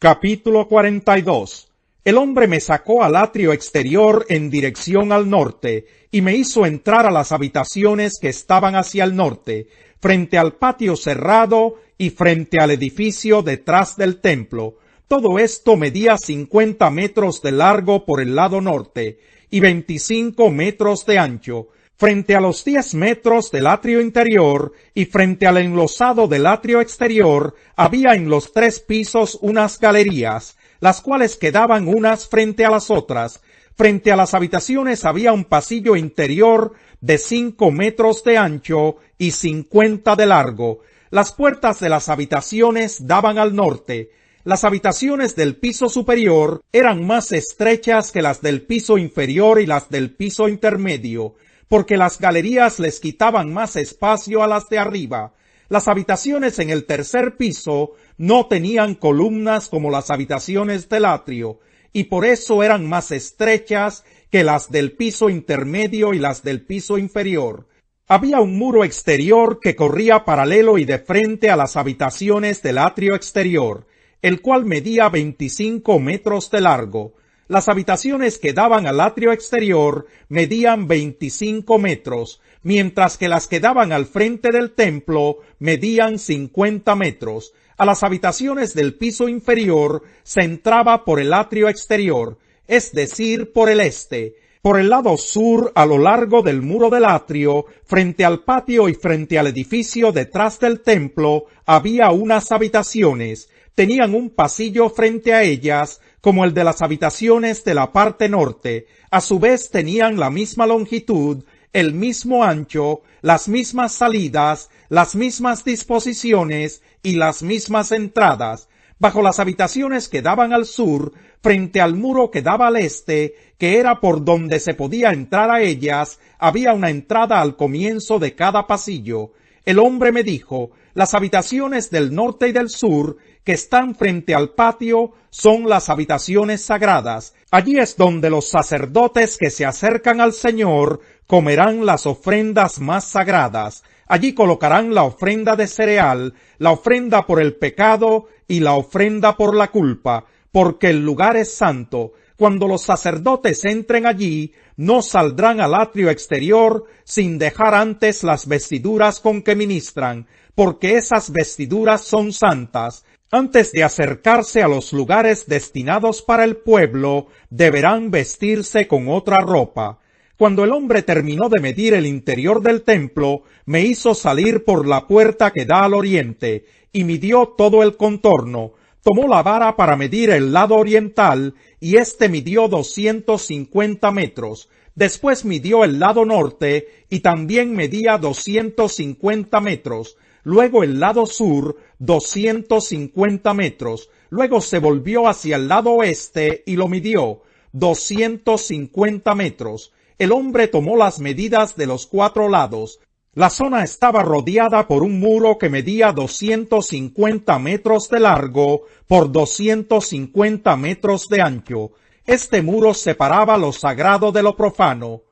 Capítulo 42. El hombre me sacó al atrio exterior en dirección al norte, y me hizo entrar a las habitaciones que estaban hacia el norte, frente al patio cerrado y frente al edificio detrás del templo. Todo esto medía 50 metros de largo por el lado norte, y 25 metros de ancho. Frente a los 10 metros del atrio interior y frente al enlosado del atrio exterior, había en los 3 pisos unas galerías, las cuales quedaban unas frente a las otras. Frente a las habitaciones había un pasillo interior de 5 metros de ancho y 50 de largo. Las puertas de las habitaciones daban al norte. Las habitaciones del piso superior eran más estrechas que las del piso inferior y las del piso intermedio, porque las galerías les quitaban más espacio a las de arriba. Las habitaciones en el tercer piso no tenían columnas como las habitaciones del atrio, y por eso eran más estrechas que las del piso intermedio y las del piso inferior. Había un muro exterior que corría paralelo y de frente a las habitaciones del atrio exterior, el cual medía 25 metros de largo. Las habitaciones que daban al atrio exterior medían 25 metros, mientras que las que daban al frente del templo medían 50 metros. A las habitaciones del piso inferior se entraba por el atrio exterior, es decir, por el este. Por el lado sur, a lo largo del muro del atrio, frente al patio y frente al edificio detrás del templo, había unas habitaciones. Tenían un pasillo frente a ellas, como el de las habitaciones de la parte norte. A su vez tenían la misma longitud, el mismo ancho, las mismas salidas, las mismas disposiciones y las mismas entradas. Bajo las habitaciones que daban al sur, frente al muro que daba al este, que era por donde se podía entrar a ellas, había una entrada al comienzo de cada pasillo. El hombre me dijo: las habitaciones del norte y del sur, que están frente al patio, son las habitaciones sagradas. Allí es donde los sacerdotes que se acercan al Señor comerán las ofrendas más sagradas. Allí colocarán la ofrenda de cereal, la ofrenda por el pecado y la ofrenda por la culpa, porque el lugar es santo. Cuando los sacerdotes entren allí, no saldrán al atrio exterior sin dejar antes las vestiduras con que ministran, porque esas vestiduras son santas. Antes de acercarse a los lugares destinados para el pueblo, deberán vestirse con otra ropa. Cuando el hombre terminó de medir el interior del templo, me hizo salir por la puerta que da al oriente, y midió todo el contorno. Tomó la vara para medir el lado oriental, y éste midió 250 metros. Después midió el lado norte, y también medía 250 metros. Luego el lado sur, 250 metros. Luego se volvió hacia el lado oeste y lo midió, 250 metros. El hombre tomó las medidas de los 4 lados. La zona estaba rodeada por un muro que medía 250 metros de largo por 250 metros de ancho. Este muro separaba lo sagrado de lo profano.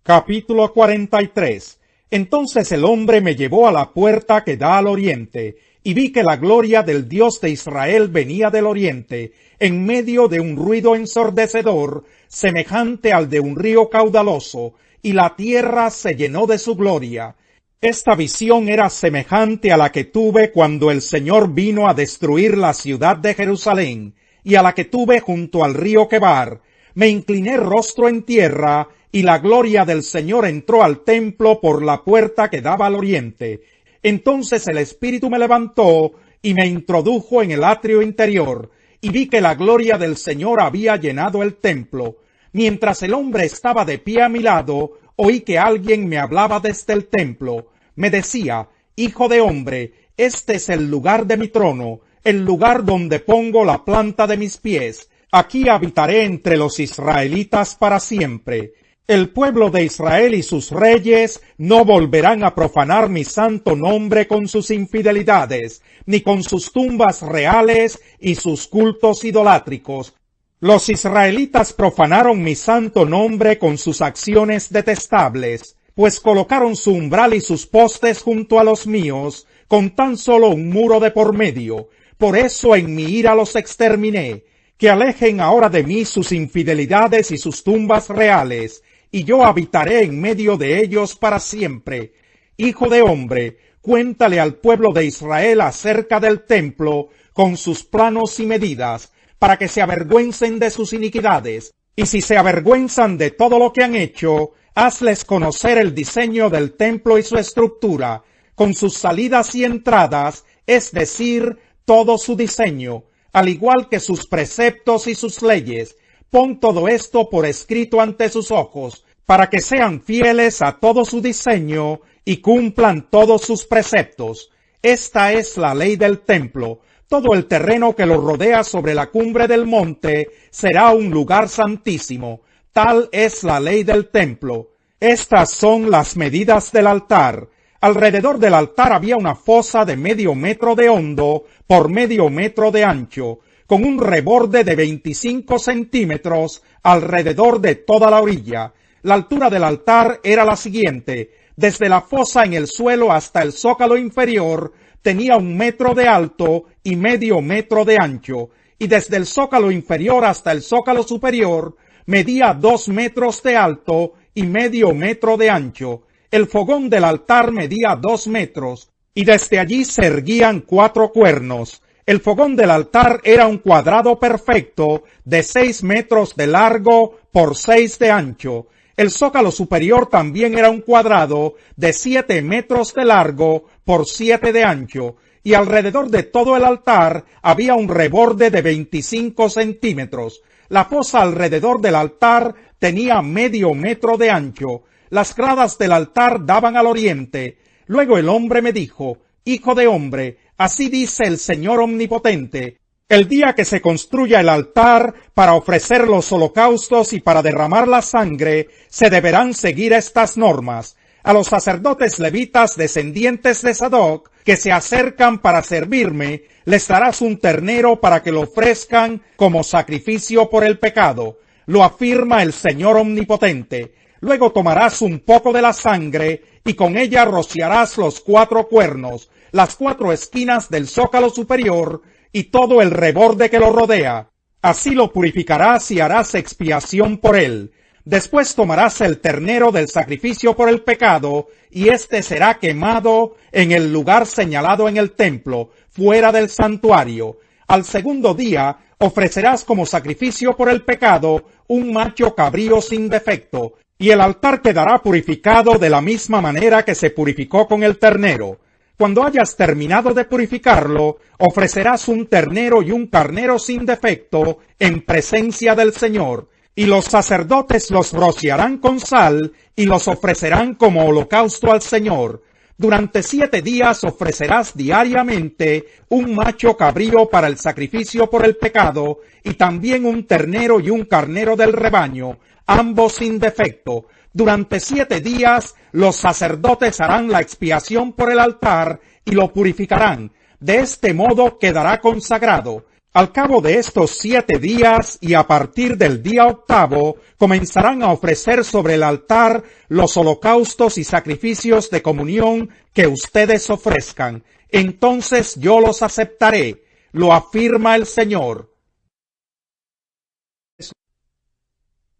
Capítulo 43. Entonces el hombre me llevó a la puerta que da al oriente, y vi que la gloria del Dios de Israel venía del oriente, en medio de un ruido ensordecedor, semejante al de un río caudaloso, y la tierra se llenó de su gloria. Esta visión era semejante a la que tuve cuando el Señor vino a destruir la ciudad de Jerusalén, y a la que tuve junto al río Quebar. Me incliné rostro en tierra, y la gloria del Señor entró al templo por la puerta que daba al oriente. Entonces el Espíritu me levantó y me introdujo en el atrio interior, y vi que la gloria del Señor había llenado el templo. Mientras el hombre estaba de pie a mi lado, oí que alguien me hablaba desde el templo. Me decía: Hijo de hombre, este es el lugar de mi trono, el lugar donde pongo la planta de mis pies. Aquí habitaré entre los israelitas para siempre. El pueblo de Israel y sus reyes no volverán a profanar mi santo nombre con sus infidelidades, ni con sus tumbas reales y sus cultos idolátricos. Los israelitas profanaron mi santo nombre con sus acciones detestables, pues colocaron su umbral y sus postes junto a los míos, con tan solo un muro de por medio. Por eso en mi ira los exterminé. Que alejen ahora de mí sus infidelidades y sus tumbas reales, y yo habitaré en medio de ellos para siempre. Hijo de hombre, cuéntale al pueblo de Israel acerca del templo, con sus planos y medidas, para que se avergüencen de sus iniquidades. Y si se avergüenzan de todo lo que han hecho, hazles conocer el diseño del templo y su estructura, con sus salidas y entradas, es decir, todo su diseño, al igual que sus preceptos y sus leyes. Pon todo esto por escrito ante sus ojos, para que sean fieles a todo su diseño y cumplan todos sus preceptos. Esta es la ley del templo. Todo el terreno que lo rodea sobre la cumbre del monte será un lugar santísimo. Tal es la ley del templo. Estas son las medidas del altar. Alrededor del altar había una fosa de 0,5 metro de hondo por 0,5 metro de ancho, con un reborde de 25 centímetros alrededor de toda la orilla. La altura del altar era la siguiente: desde la fosa en el suelo hasta el zócalo inferior tenía 1 metro de alto y 0,5 metro de ancho, y desde el zócalo inferior hasta el zócalo superior medía 2 metros de alto y 0,5 metro de ancho. El fogón del altar medía 2 metros, y desde allí se erguían 4 cuernos. El fogón del altar era un cuadrado perfecto de 6 metros de largo por 6 de ancho. El zócalo superior también era un cuadrado de 7 metros de largo por 7 de ancho, y alrededor de todo el altar había un reborde de 25 centímetros. La fosa alrededor del altar tenía 0,5 metro de ancho. Las gradas del altar daban al oriente. Luego el hombre me dijo: Hijo de hombre, así dice el Señor Omnipotente: el día que se construya el altar para ofrecer los holocaustos y para derramar la sangre, se deberán seguir estas normas. A los sacerdotes levitas descendientes de Sadoc que se acercan para servirme, les darás un ternero para que lo ofrezcan como sacrificio por el pecado. Lo afirma el Señor Omnipotente. Luego tomarás un poco de la sangre y con ella rociarás los 4 cuernos, las 4 esquinas del zócalo superior y todo el reborde que lo rodea. Así lo purificarás y harás expiación por él. Después tomarás el ternero del sacrificio por el pecado, y éste será quemado en el lugar señalado en el templo, fuera del santuario. Al segundo día ofrecerás como sacrificio por el pecado un macho cabrío sin defecto, y el altar quedará purificado de la misma manera que se purificó con el ternero. Cuando hayas terminado de purificarlo, ofrecerás un ternero y un carnero sin defecto en presencia del Señor, y los sacerdotes los rociarán con sal y los ofrecerán como holocausto al Señor. Durante 7 días ofrecerás diariamente un macho cabrío para el sacrificio por el pecado, y también un ternero y un carnero del rebaño, ambos sin defecto. Durante 7 días los sacerdotes harán la expiación por el altar y lo purificarán. De este modo quedará consagrado. Al cabo de estos 7 días y a partir del día 8º, comenzarán a ofrecer sobre el altar los holocaustos y sacrificios de comunión que ustedes ofrezcan. Entonces yo los aceptaré, lo afirma el Señor.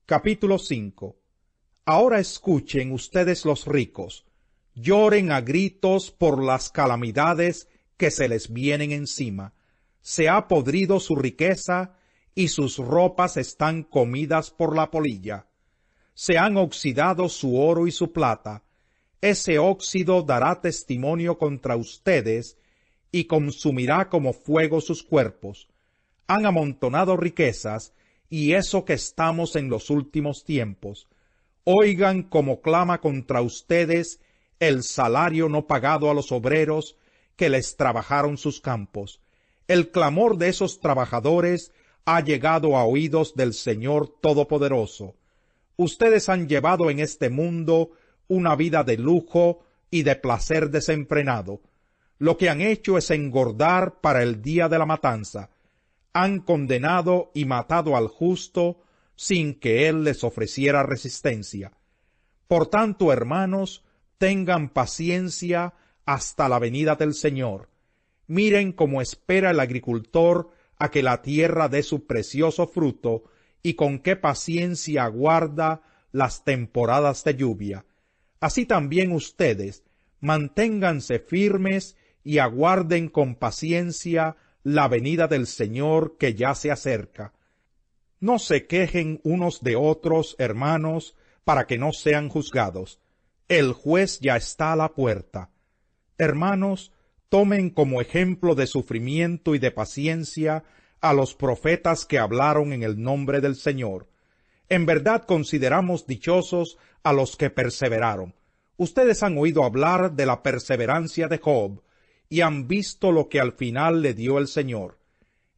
Capítulo 5. Ahora escuchen ustedes los ricos, lloren a gritos por las calamidades que se les vienen encima. Se ha podrido su riqueza y sus ropas están comidas por la polilla. Se han oxidado su oro y su plata. Ese óxido dará testimonio contra ustedes y consumirá como fuego sus cuerpos. Han amontonado riquezas, y eso que estamos en los últimos tiempos. Oigan cómo clama contra ustedes el salario no pagado a los obreros que les trabajaron sus campos. El clamor de esos trabajadores ha llegado a oídos del Señor Todopoderoso. Ustedes han llevado en este mundo una vida de lujo y de placer desenfrenado. Lo que han hecho es engordar para el día de la matanza. Han condenado y matado al justo sin que él les ofreciera resistencia. Por tanto, hermanos, tengan paciencia hasta la venida del Señor. Miren cómo espera el agricultor a que la tierra dé su precioso fruto y con qué paciencia aguarda las temporadas de lluvia. Así también ustedes, manténganse firmes y aguarden con paciencia la venida del Señor que ya se acerca. No se quejen unos de otros, hermanos, para que no sean juzgados. El juez ya está a la puerta. Hermanos, tomen como ejemplo de sufrimiento y de paciencia a los profetas que hablaron en el nombre del Señor. En verdad consideramos dichosos a los que perseveraron. Ustedes han oído hablar de la perseverancia de Job y han visto lo que al final le dio el Señor.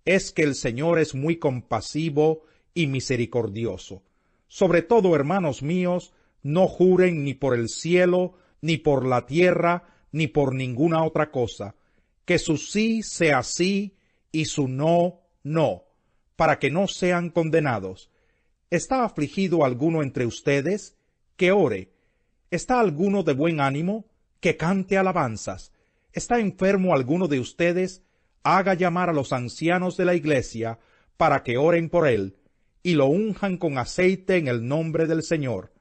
Es que el Señor es muy compasivo y misericordioso. Sobre todo, hermanos míos, no juren ni por el cielo, ni por la tierra, ni por ninguna otra cosa. Que su sí sea sí y su no, no, para que no sean condenados. ¿Está afligido alguno entre ustedes? Que ore. ¿Está alguno de buen ánimo? Que cante alabanzas. ¿Está enfermo alguno de ustedes? Haga llamar a los ancianos de la iglesia para que oren por él y lo unjan con aceite en el nombre del Señor.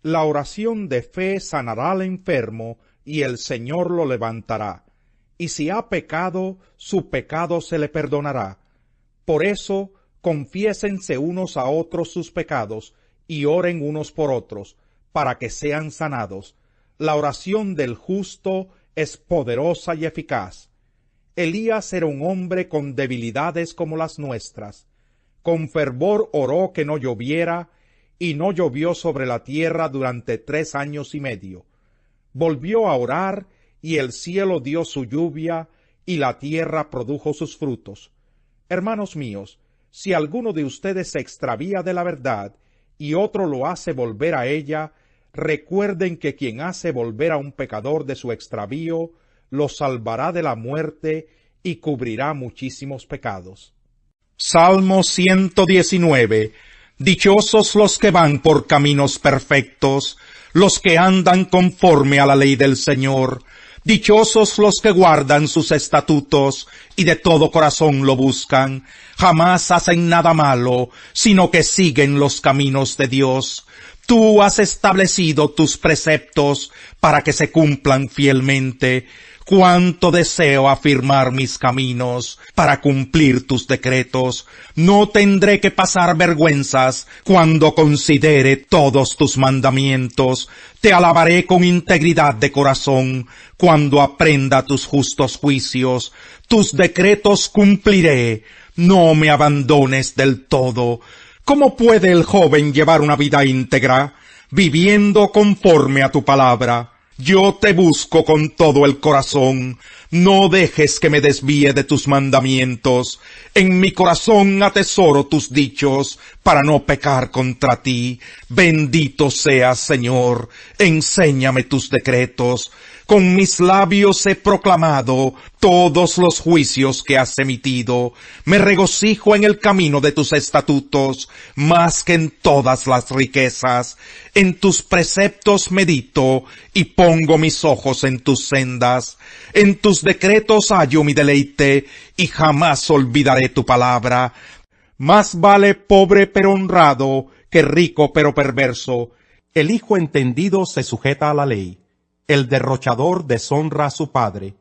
La oración de fe sanará al enfermo y el Señor lo levantará. Y si ha pecado, su pecado se le perdonará. Por eso, confiésense unos a otros sus pecados y oren unos por otros, para que sean sanados. La oración del justo es poderosa y eficaz. Elías era un hombre con debilidades como las nuestras. Con fervor oró que no lloviera, y no llovió sobre la tierra durante 3 años y medio. Volvió a orar, y el cielo dio su lluvia, y la tierra produjo sus frutos. Hermanos míos, si alguno de ustedes se extravía de la verdad, y otro lo hace volver a ella, recuerden que quien hace volver a un pecador de su extravío, lo salvará de la muerte y cubrirá muchísimos pecados. Salmo 119. Dichosos los que van por caminos perfectos, los que andan conforme a la ley del Señor. Dichosos los que guardan sus estatutos y de todo corazón lo buscan. Jamás hacen nada malo, sino que siguen los caminos de Dios. Tú has establecido tus preceptos para que se cumplan fielmente. Cuánto deseo afirmar mis caminos para cumplir tus decretos. No tendré que pasar vergüenzas cuando considere todos tus mandamientos. Te alabaré con integridad de corazón cuando aprenda tus justos juicios. Tus decretos cumpliré. No me abandones del todo. ¿Cómo puede el joven llevar una vida íntegra? Viviendo conforme a tu palabra. Yo te busco con todo el corazón. No dejes que me desvíe de tus mandamientos. En mi corazón atesoro tus dichos, para no pecar contra ti. Bendito seas, Señor. Enséñame tus decretos. Con mis labios he proclamado todos los juicios que has emitido. Me regocijo en el camino de tus estatutos, más que en todas las riquezas. En tus preceptos medito, y pongo mis ojos en tus sendas. En tus decretos hallo mi deleite, y jamás olvidaré tu palabra. Más vale pobre pero honrado, que rico pero perverso. El hijo entendido se sujeta a la ley. El derrochador deshonra a su padre.